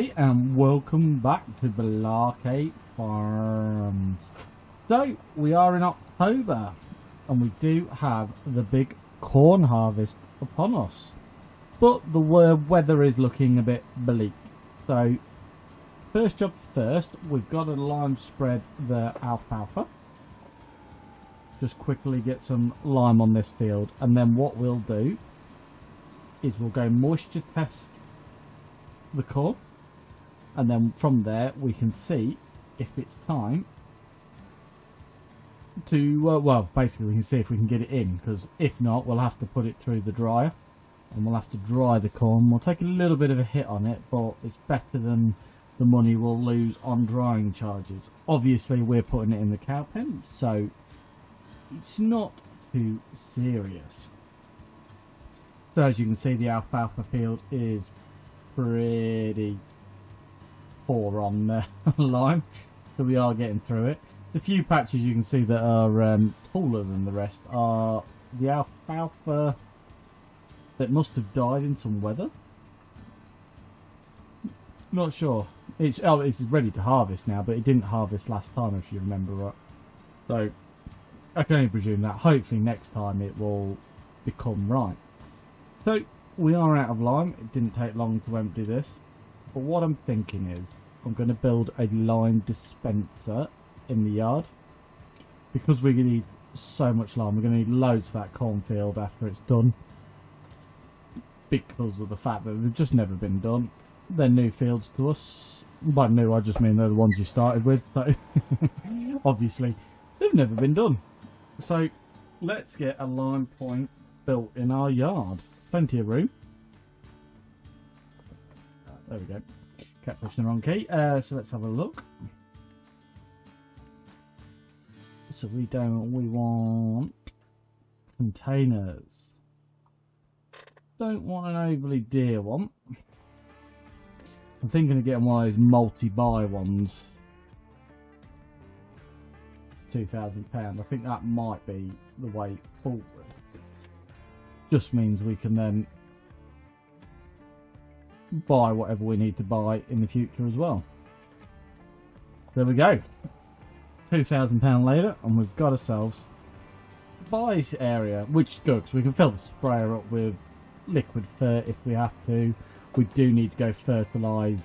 day and welcome back to Blockade Farms. So we are in October and we do have the big corn harvest upon us, but the weather is looking a bit bleak. So first job first, we've got to lime spread the alfalfa. Just quickly get some lime on this field, and then what we'll do is we'll go moisture test the corn, and then from there we can see if it's time to well, basically we can see if we can get it in, because if not we'll have to put it through the dryer and we'll have to dry the corn. We'll take a little bit of a hit on it, but it's better than the money we'll lose on drying charges. Obviously we're putting it in the cow pen, so it's not too serious. So as you can see, the alfalfa field is pretty poor on lime, so we are getting through it. The few patches you can see that are taller than the rest are the alfalfa that must have died in some weather. Not sure. It's ready to harvest now, but it didn't harvest last time, if you remember right. So I can only presume that hopefully next time it will become right. So we are out of lime. It didn't take long to empty this, but what I'm thinking is I'm going to build a lime dispenser in the yard, because we're going to need so much lime. We're going to need loads for that cornfield after it's done, because of the fact that they've just never been done. They're new fields to us. By new I just mean they're the ones you started with, so obviously they've never been done. So let's get a lime point built in our yard. Plenty of room. There we go. Kept pushing the wrong key. So let's have a look. So we want containers. Don't want an overly dear one. I'm thinking of getting one of those multi-buy ones. £2,000. I think that might be the way forward. Just means we can then buy whatever we need to buy in the future as well. There we go. £2,000 later, and we've got ourselves a buy area, which is good because we can fill the sprayer up with liquid fert if we have to. We do need to go fertilise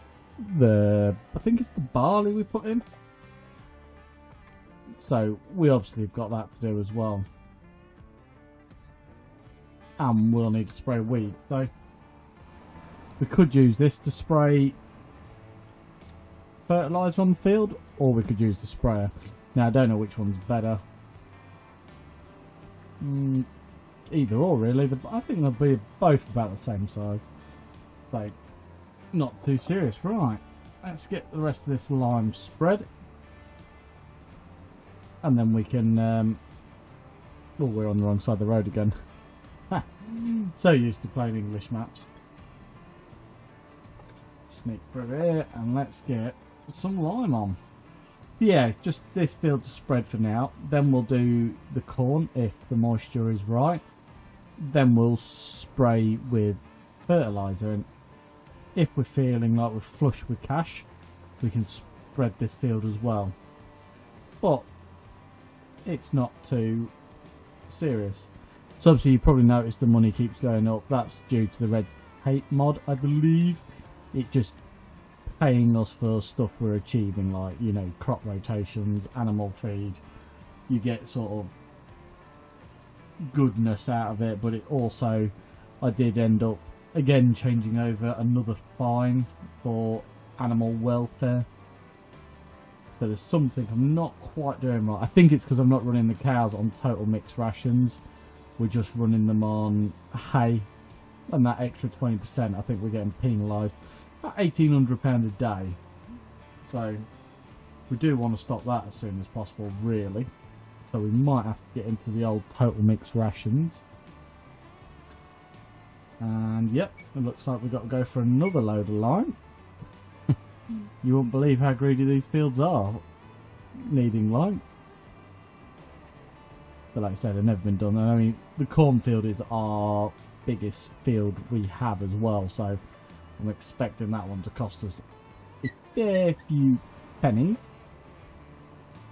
the, I think it's the barley we put in. So we obviously have got that to do as well. And we'll need to spray weed. So we could use this to spray fertiliser on the field, or we could use the sprayer. Now I don't know which one's better. Either or really, but I think they'll be both about the same size. So not too serious. Right, let's get the rest of this lime spread, and then we can oh, we're on the wrong side of the road again. So used to playing English maps. Sneak through here and let's get some lime on. Yeah, it's just this field to spread for now. Then we'll do the corn if the moisture is right. Then we'll spray with fertiliser, and if we're feeling like we're flush with cash, we can spread this field as well. But it's not too serious. So obviously you probably noticed the money keeps going up. That's due to the red tape mod, I believe. It's just paying us for stuff we're achieving, like, you know, crop rotations, animal feed. You get sort of goodness out of it, but it also, I did end up again changing over another fine for animal welfare. So there's something I'm not quite doing right. I think it's because I'm not running the cows on total mixed rations. We're just running them on hay, and that extra 20% I think we're getting penalised at £1,800 a day. So we do want to stop that as soon as possible, really. So we might have to get into the old total mixed rations. And yep, it looks like we've got to go for another load of lime. You won't believe how greedy these fields are needing lime. But like I said, they've never been done. I mean, the cornfield is our biggest field we have as well, so I'm expecting that one to cost us a fair few pennies.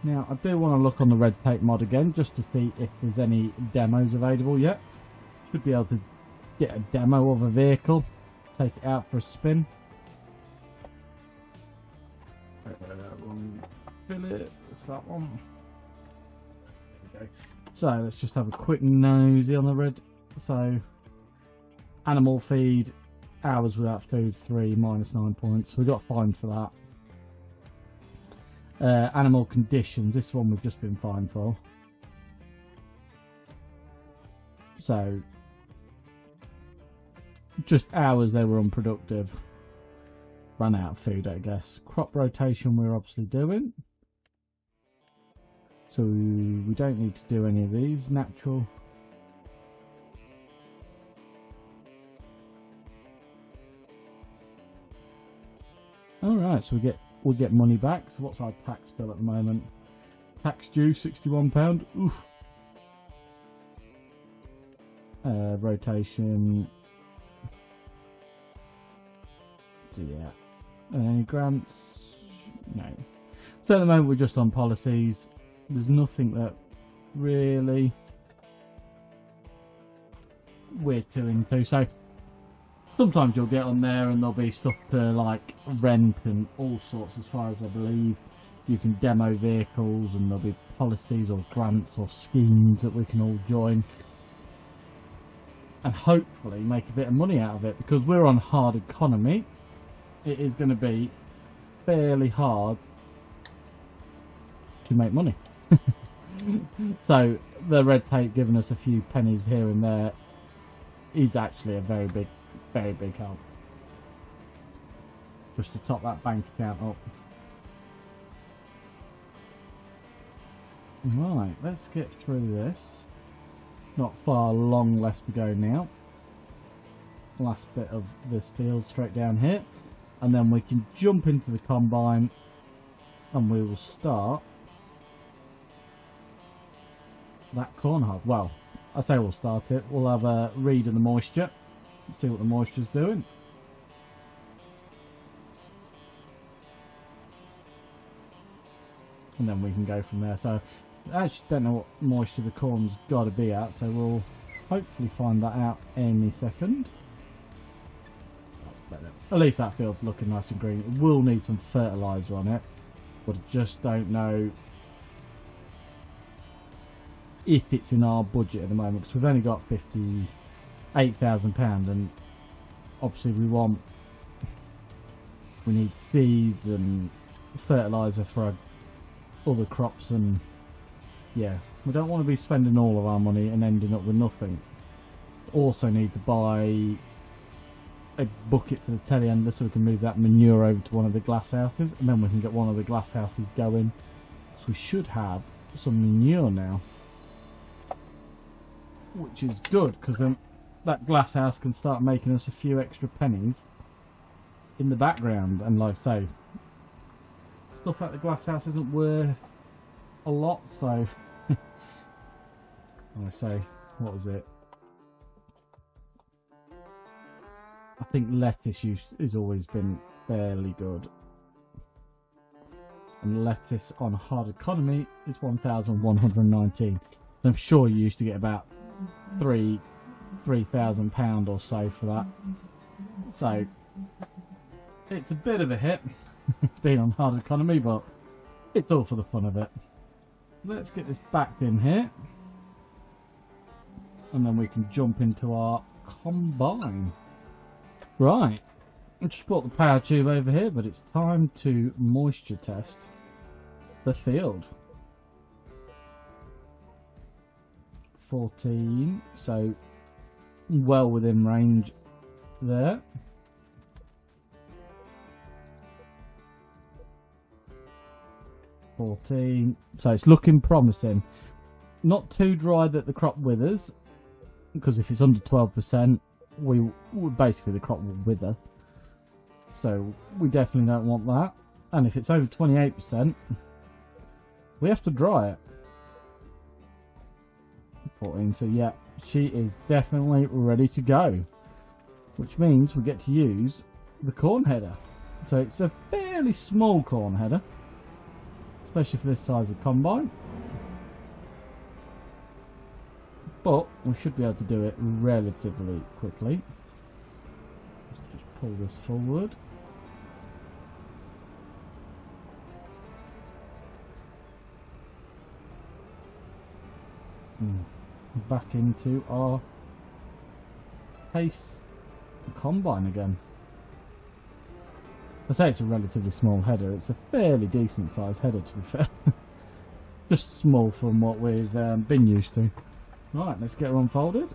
Now I do want to look on the red tape mod again just to see if there's any demos available yet. Should be able to get a demo of a vehicle, take it out for a spin. Fill it. It's that one. There we go. So let's just have a quick nosy on the red. So animal feed, hours without food 3, -9 points. We got fined for that. Animal conditions. This one we've just been fined for. So just hours they were unproductive. Ran out of food, I guess. Crop rotation we're obviously doing. So we don't need to do any of these. Natural. Alright, so we'll get money back. So what's our tax bill at the moment? Tax due £61. Oof. Rotation. So yeah. Any grants? No. So at the moment we're just on policies. There's nothing that really we're too into. So sometimes you'll get on there and there'll be stuff to like rent and all sorts, as far as I believe. You can demo vehicles and there'll be policies or grants or schemes that we can all join and hopefully make a bit of money out of it, because we're on hard economy. It is going to be fairly hard to make money. So the red tape giving us a few pennies here and there is actually a very big help, just to top that bank account up. Right, let's get through this. Not far long left to go now. Last bit of this field straight down here, and then we can jump into the combine and we will start that corn hog. Well, I say we'll start it. We'll have a read of the moisture, see what the moisture's doing. And then we can go from there. So I actually don't know what moisture the corn's got to be at, so we'll hopefully find that out any second. That's better. At least that field's looking nice and green. It will need some fertiliser on it, but I just don't know if it's in our budget at the moment, because we've only got £58,000, and obviously we need seeds and fertiliser for our other crops, and yeah, we don't want to be spending all of our money and ending up with nothing. Also need to buy a bucket for the telehandler so we can move that manure over to one of the glass houses, and then we can get one of the glass houses going. So we should have some manure now, which is good, because then that glass house can start making us a few extra pennies in the background. And like I say, stuff like the glass house isn't worth a lot, so I say, what was it? I think lettuce use has always been fairly good, and lettuce on hard economy is 1,119. I'm sure you used to get about £3,000 or so for that. So it's a bit of a hit being on hard economy, but it's all for the fun of it. Let's get this backed in here, and then we can jump into our combine. Right, I just brought the power tube over here, but it's time to moisture test the field. 14, so well within range there. 14, so it's looking promising. Not too dry that the crop withers, because if it's under 12%, basically the crop will wither. So we definitely don't want that. And if it's over 28%, we have to dry it. 14, so yeah, she is definitely ready to go, which means we get to use the corn header. So it's a fair fairly small corn header, especially for this size of combine. But we should be able to do it relatively quickly. Just pull this forward. Back into our pace combine again. I say it's a relatively small header. It's a fairly decent sized header, to be fair. Just small from what we've been used to. Right, let's get her unfolded.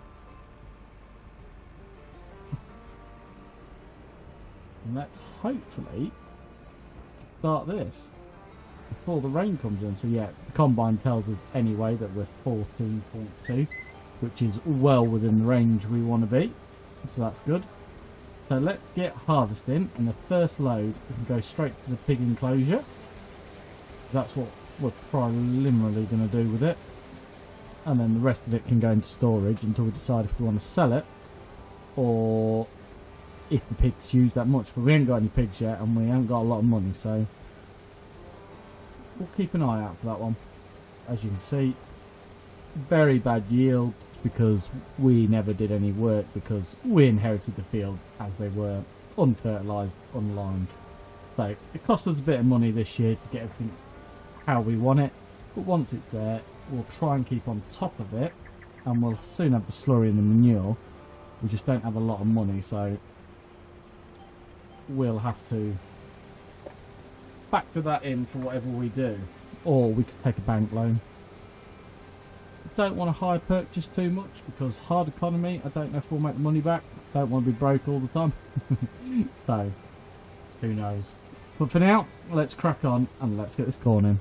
And let's hopefully start this before the rain comes in. So yeah, the combine tells us anyway that we're 14.2, which is well within the range we want to be. So that's good. So let's get harvesting, and the first load we can go straight to the pig enclosure. That's what we're preliminarily going to do with it. And then the rest of it can go into storage until we decide if we want to sell it or if the pigs use that much. But we ain't got any pigs yet, and we haven't got a lot of money, so we'll keep an eye out for that one. As you can see, very bad yield because we never did any work, because we inherited the field as they were, unfertilised, unlimed. So it cost us a bit of money this year to get everything how we want it, but once it's there, we'll try and keep on top of it, and we'll soon have the slurry and the manure. We just don't have a lot of money, so we'll have to factor that in for whatever we do, or we could take a bank loan. Don't want to hire purchase too much because hard economy, I don't know if we'll make the money back. Don't want to be broke all the time. So who knows, but for now let's crack on and let's get this corn in.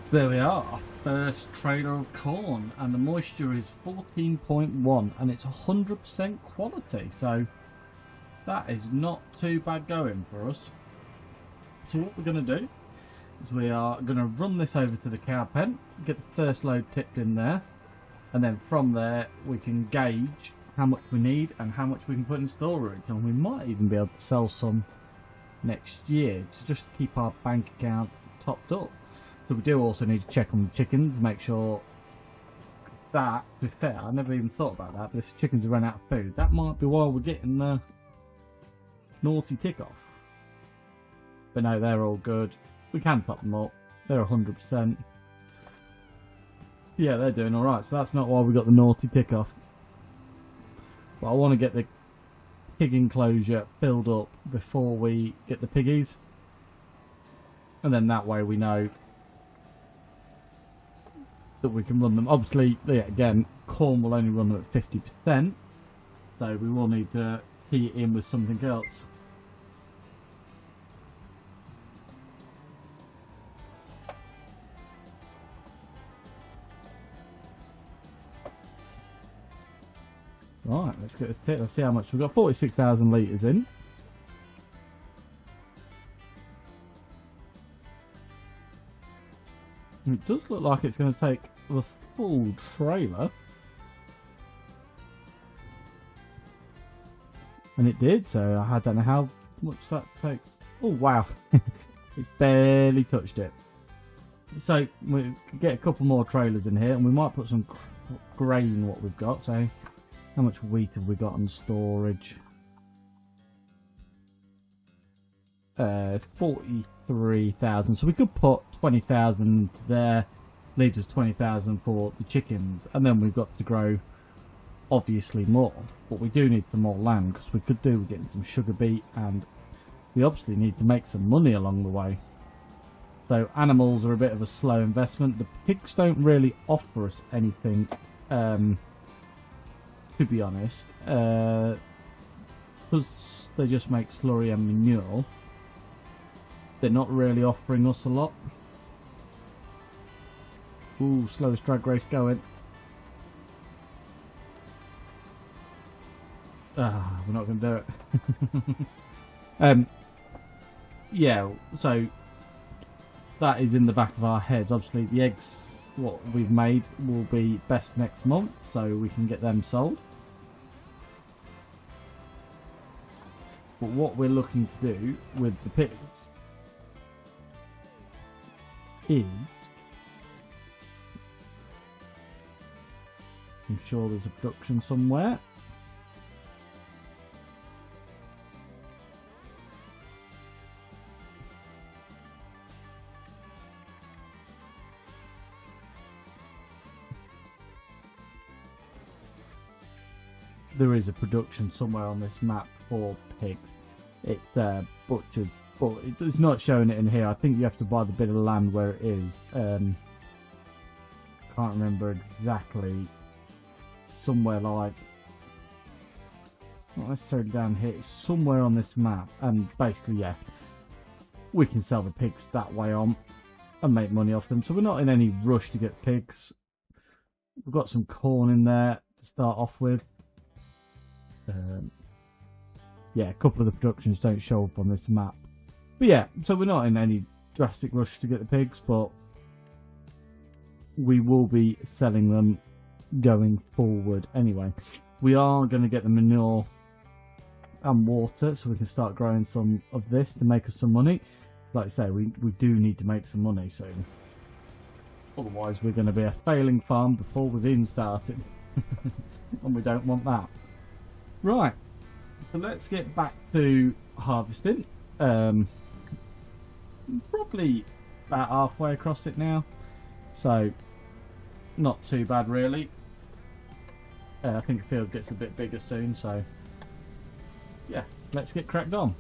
So there we are, our first trailer of corn, and the moisture is 14.1 and it's 100% quality, so that is not too bad going for us. So what we're going to do is we are going to run this over to the cow pen, get the first load tipped in there, and then from there we can gauge how much we need and how much we can put in storage, and we might even be able to sell some next year to just keep our bank account topped up. So we do also need to check on the chickens, make sure that, to be fair, I never even thought about that, but if the chickens have run out of food, that might be why we're getting the naughty tick off. But no, they're all good. We can top them up. They're 100%. Yeah, they're doing alright, so that's not why we got the naughty tick off. But I want to get the pig enclosure filled up before we get the piggies. And then that way we know that we can run them. Obviously, yeah, again, corn will only run them at 50%, so we will need to key it in with something else. Right, let's get this tip. Let's see how much we've got. 46,000 litres in. It does look like it's going to take the full trailer. And it did, so I don't know how much that takes. Oh wow, it's barely touched it. So we could get a couple more trailers in here, and we might put some grain in what we've got. So how much wheat have we got on storage? 43,000. So we could put 20,000 there, leaves us 20,000 for the chickens, and then we've got to grow obviously more. But we do need some more land, because we could do with getting some sugar beet, and we obviously need to make some money along the way. So animals are a bit of a slow investment. The pigs don't really offer us anything, to be honest, because they just make slurry and manure. They're not really offering us a lot. Ooh, slowest drag race going. Ah, we're not going to do it. Yeah, so that is in the back of our heads. Obviously, the eggs, what we've made, will be best next month, so we can get them sold. But what we're looking to do with the pigs is, I'm sure there's a production somewhere. There is a production somewhere on this map for pigs. It's butchered, but it's not showing it in here. I think you have to buy the bit of land where it is. Can't remember exactly. Somewhere like, not necessarily down here, it's somewhere on this map. And basically, yeah, we can sell the pigs that way on and make money off them. So we're not in any rush to get pigs. We've got some corn in there to start off with. Yeah, a couple of the productions don't show up on this map. But yeah, so we're not in any drastic rush to get the pigs, but we will be selling them going forward anyway. We are going to get the manure and water so we can start growing some of this to make us some money. Like I say, we do need to make some money, so otherwise we're going to be a failing farm before we've even started. And we don't want that. Right, so let's get back to harvesting. Probably about halfway across it now, so not too bad really. I think the field gets a bit bigger soon, so yeah, let's get cracked on.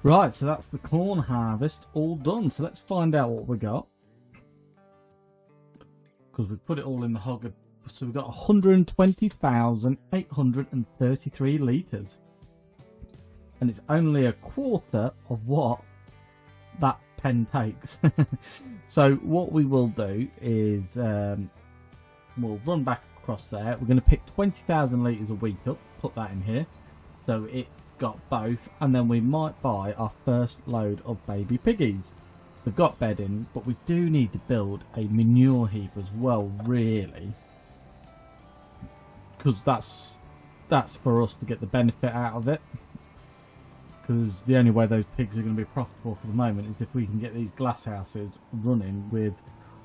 Right, so that's the corn harvest all done. So let's find out what we got. Because we put it all in the hog. So we've got 120,833 litres. And it's only a quarter of what that pen takes. So what we will do is we'll run back across there. We're going to pick 20,000 litres a week up. Put that in here. So it's got both, and then we might buy our first load of baby piggies. We've got bedding, but we do need to build a manure heap as well, really. Because that's for us to get the benefit out of it. Because the only way those pigs are going to be profitable for the moment is if we can get these glass houses running with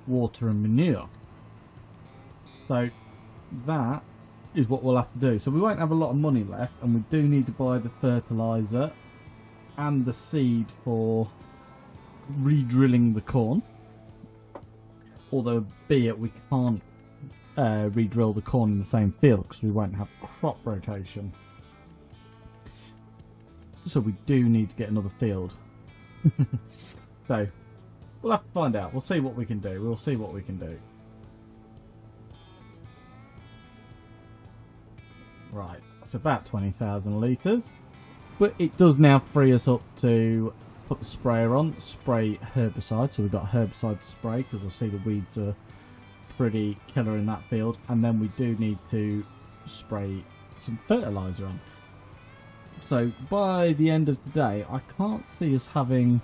water and manure. So that is what we'll have to do. So we won't have a lot of money left, and we do need to buy the fertilizer and the seed for re-drilling the corn. Although be it we can't re-drill the corn in the same field because we won't have crop rotation. So we do need to get another field. So we'll have to find out. We'll see what we can do. We'll see what we can do. Right, it's about 20,000 litres. But it does now free us up to put the sprayer on, spray herbicide. So we've got herbicide to spray because I see the weeds are pretty killer in that field. And then we do need to spray some fertiliser on. So by the end of the day, I can't see us having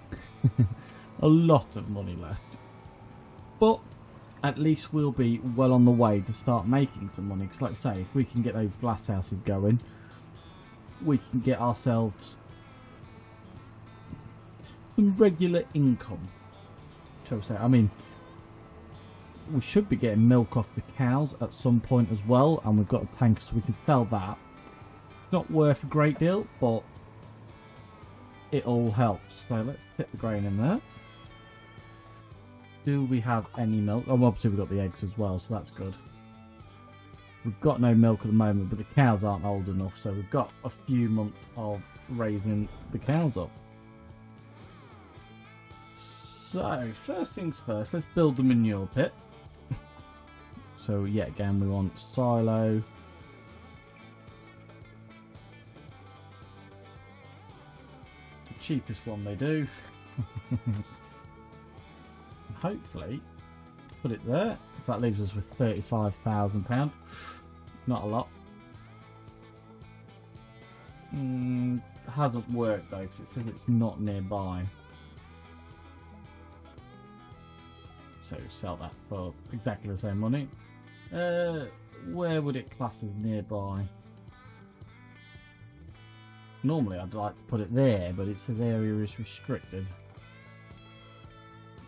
a lot of money left. But at least we'll be well on the way to start making some money. Because like I say, if we can get those glass houses going, we can get ourselves some regular income, shall we say. I mean, we should be getting milk off the cows at some point as well, and we've got a tanker so we can sell that. Not worth a great deal, but it all helps. So let's tip the grain in there. Do we have any milk? Oh, obviously we've got the eggs as well, so that's good. We've got no milk at the moment, but the cows aren't old enough, so we've got a few months of raising the cows up. So, first things first, let's build the manure pit. So, yeah, again, we want silo. The cheapest one they do. Hopefully, put it there. So that leaves us with £35,000. Not a lot. Hasn't worked though, because it says it's not nearby. So sell that for exactly the same money. Where would it class as nearby? Normally I'd like to put it there, but it says area is restricted.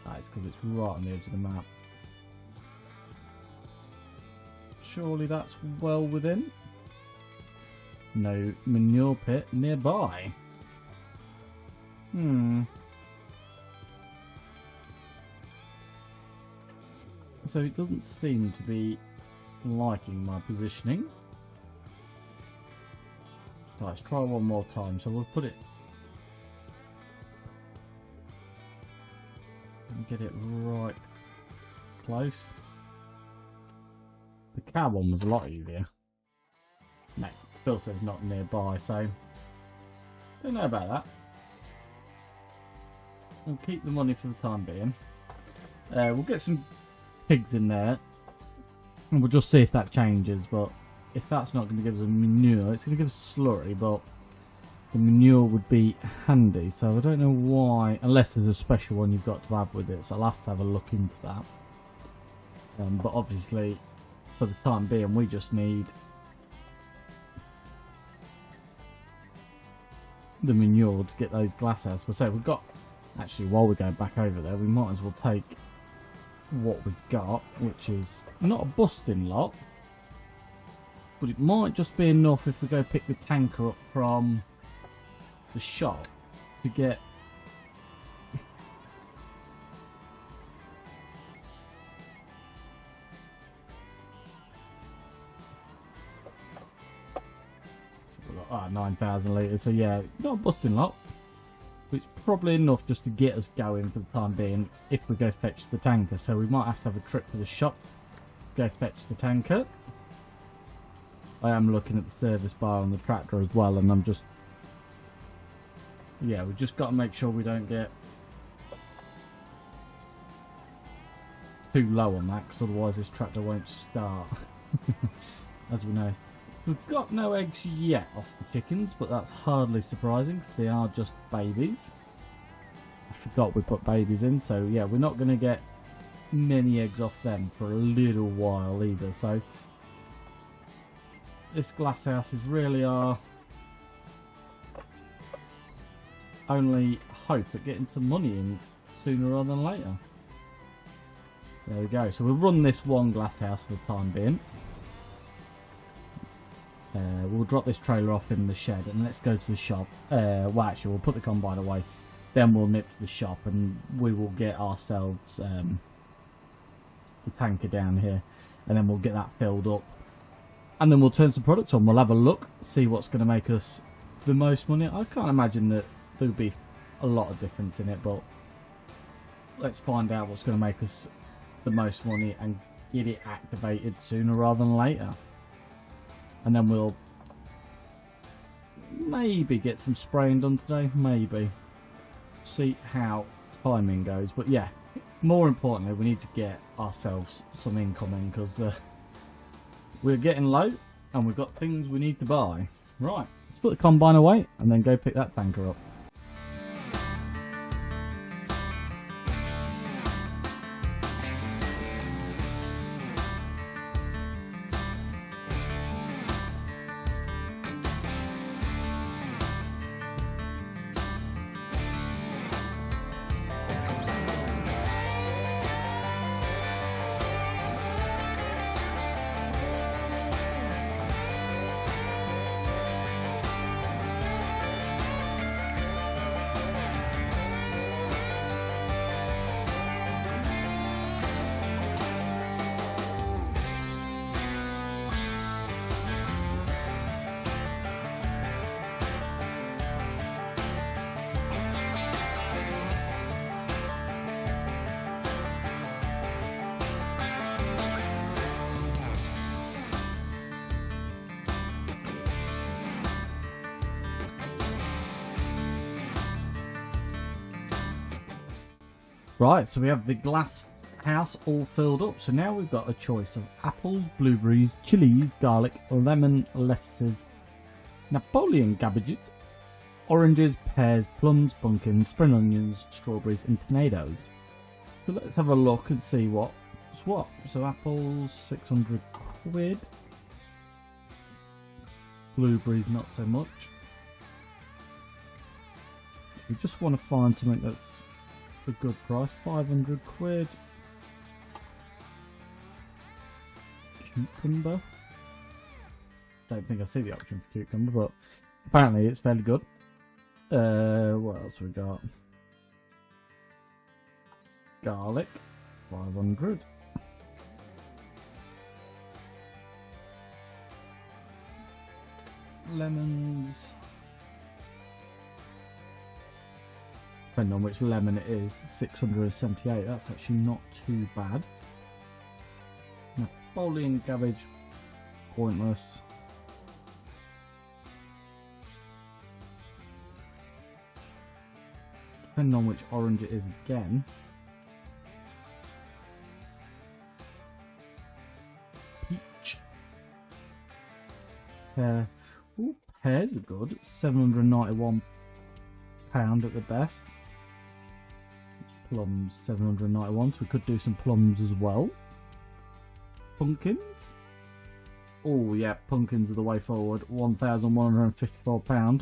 That's because it's right on the edge of the map. Surely that's well within. No manure pit nearby. So it doesn't seem to be liking my positioning. Right, let's try one more time. So we'll put it and get it right close. The cow one was a lot easier. No, Phil says not nearby, so don't know about that. We'll keep the money for the time being. We'll get some pigs in there and we'll just see if that changes, but if that's not going to give us a manure, it's going to give us slurry, but the manure would be handy, so I don't know why, unless there's a special one you've got to have with it, so I'll have to have a look into that. But obviously for the time being we just need the manure to get those glass houses. So we've got, actually while we're going back over there, we might as well take what we've got, which is not a busting lot, but it might just be enough if we go pick the tanker up from the shop to get so we've got 9,000 litres, so yeah, not a busting lot, but it's probably enough just to get us going for the time being if we go fetch the tanker. So we might have to have a trip to the shop, go fetch the tanker. I am looking at the service bar on the tractor as well, and I'm just, yeah, we've just got to make sure we don't get too low on that, because otherwise this tractor won't start. As we know, we've got no eggs yet off the chickens, but that's hardly surprising because they are just babies. forgot we put babies in, so yeah, we're not going to get many eggs off them for a little while either. So this glass house is really our only hope at getting some money in sooner rather than later. There we go. So we'll run this one glass house for the time being. We'll drop this trailer off in the shed and let's go to the shop. Well, actually, we'll put the combine away. Then we'll nip to the shop and we will get ourselves the tanker down here. And then we'll get that filled up. And then we'll turn some products on. We'll have a look, see what's going to make us the most money. I can't imagine that there'll be a lot of difference in it, but let's find out what's going to make us the most money and get it activated sooner rather than later. And then we'll maybe get some spraying done today, maybe. See how timing goes. But yeah, more importantly, we need to get ourselves some income in, because we're getting low and we've got things we need to buy. Right, let's put the combine away and then go pick that tanker up. Right, so we have the glass house all filled up. So now we've got a choice of apples, blueberries, chilies, garlic, lemon, lettuces, Napoleon cabbages, oranges, pears, plums, pumpkins, spring onions, strawberries and tomatoes. So let's have a look and see what's what. So apples, 600 quid. Blueberries, not so much. We just want to find something that's a good price. 500 quid. Cucumber. Don't think I see the option for cucumber, but apparently it's fairly good. What else we got? Garlic, 500. Lemons. Depending on which lemon it is, 678. That's actually not too bad. Napoleon cabbage, pointless. Depending on which orange it is again. Peach. Ooh, pears are good. £791 at the best. Plums, 791. So we could do some plums as well. Pumpkins. Oh yeah, pumpkins are the way forward. £1,154.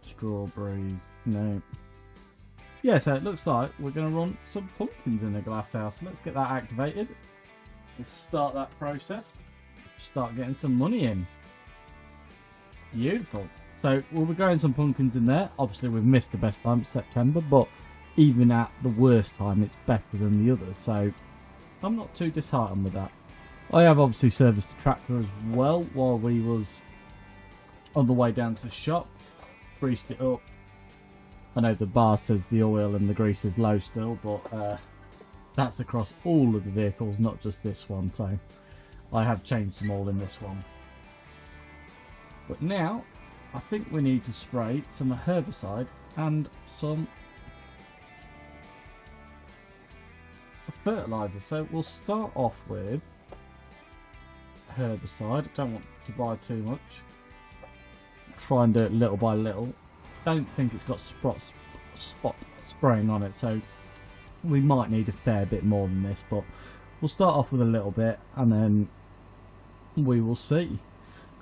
Strawberries, no. Yeah, so it looks like we're going to run some pumpkins in the glass house. So let's get that activated. Let's start that process. Start getting some money in. Beautiful. So we'll be growing some pumpkins in there. Obviously we've missed the best time, September, but even at the worst time it's better than the others, so I'm not too disheartened with that. I have obviously serviced the tractor as well while we was on the way down to the shop. Greased it up. I know the bar says the oil and the grease is low still, but that's across all of the vehicles, not just this one, so I have changed them all in this one. But now, I think we need to spray some herbicide and some fertilizer. So we'll start off with herbicide. I don't want to buy too much. Try and do it little by little. Don't think it's got spot spraying on it, so we might need a fair bit more than this, but we'll start off with a little bit and then we will see.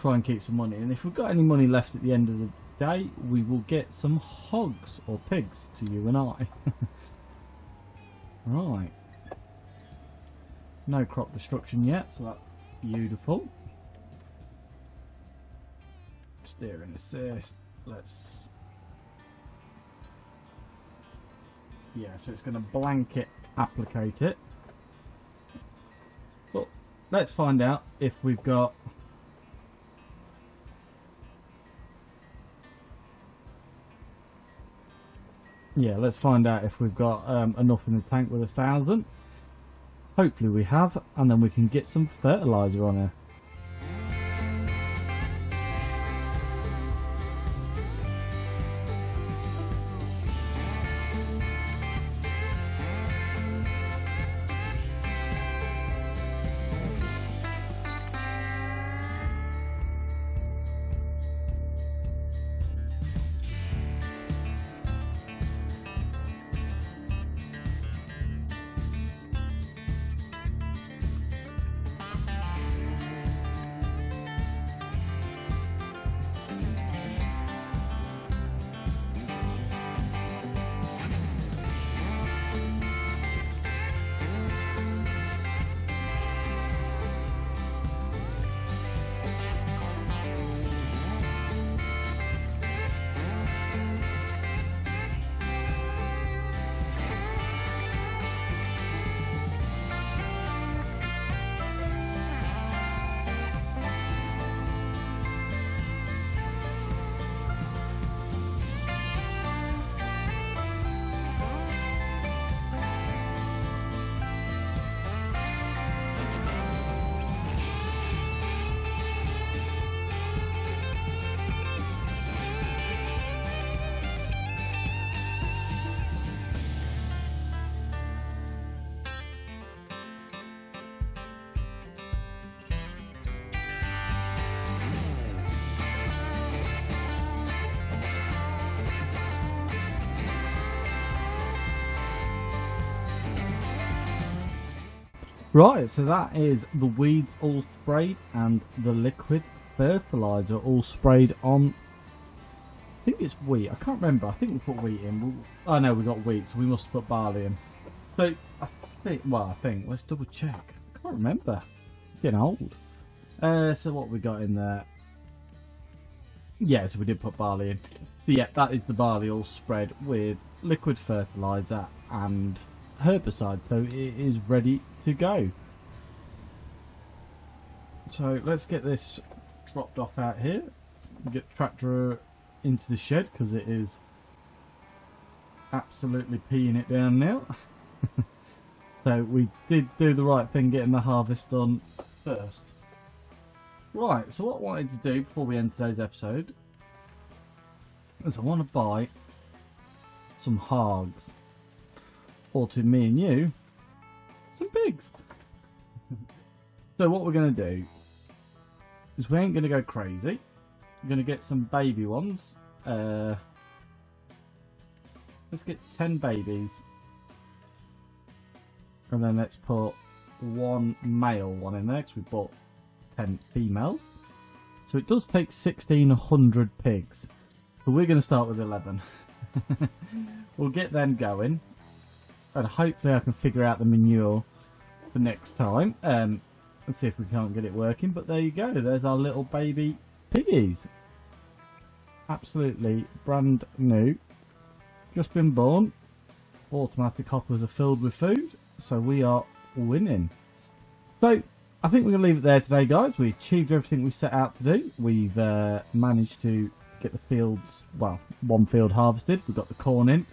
Try and keep some money, and if we've got any money left at the end of the day, we will get some hogs or pigs to you and I. Right. No crop destruction yet, so that's beautiful. Steering assist. Let's... yeah, so it's going to blanket applicate it. But let's find out if we've got... yeah, let's find out if we've got enough in the tank with 1,000. Hopefully we have, and then we can get some fertilizer on her. Right, so that is the weeds all sprayed and the liquid fertilizer all sprayed on. I think it's wheat. I can't remember. I think we put wheat in. Oh no, we got wheat, so we must put barley in. So I think. Let's double check. I can't remember. Getting old. So what we got in there? Yeah, so we did put barley in. So yeah, that is the barley all spread with liquid fertilizer and herbicide, so it is ready to go. So let's get this dropped off out here, get the tractor into the shed because it is absolutely peeing it down now. So we did do the right thing getting the harvest done first. Right, so what I wanted to do before we end today's episode is I want to buy some hogs, or to me and you, some pigs. So what we're going to do is we ain't going to go crazy. We're going to get some baby ones. Let's get 10 babies. And then let's put one male one in there because we bought 10 females. So it does take 1,600 pigs. So we're going to start with 11. We'll get them going. And hopefully I can figure out the manure for next time. And see if we can't get it working. But there you go. There's our little baby piggies. Absolutely brand new. Just been born. Automatic hoppers are filled with food. So we are winning. So I think we're going to leave it there today, guys. We achieved everything we set out to do. We've managed to get the fields, well, one field harvested. We've got the corn in.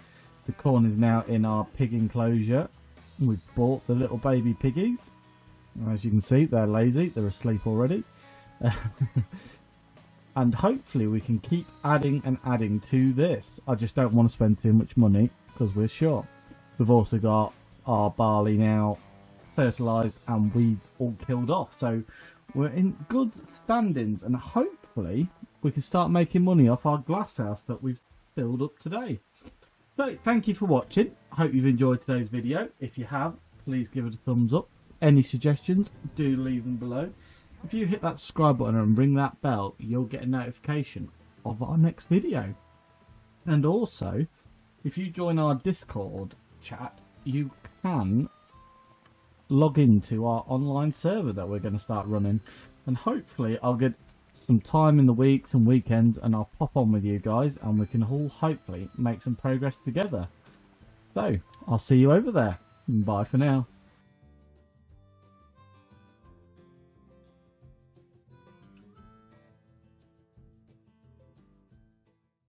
The corn is now in our pig enclosure. We've bought the little baby piggies. As you can see, they're lazy. They're asleep already. And hopefully we can keep adding and adding to this. I just don't want to spend too much money because we're short. We've also got our barley now fertilised and weeds all killed off. So we're in good standings, and hopefully we can start making money off our glass house that we've filled up today. So thank you for watching. I hope you've enjoyed today's video. If you have, please give it a thumbs up. Any suggestions, do leave them below. If you hit that subscribe button and ring that bell, you'll get a notification of our next video. And also, if you join our Discord chat, you can log into our online server that we're going to start running, and hopefully I'll get some time in the weeks and weekends and I'll pop on with you guys and we can all hopefully make some progress together. So I'll see you over there. Bye for now.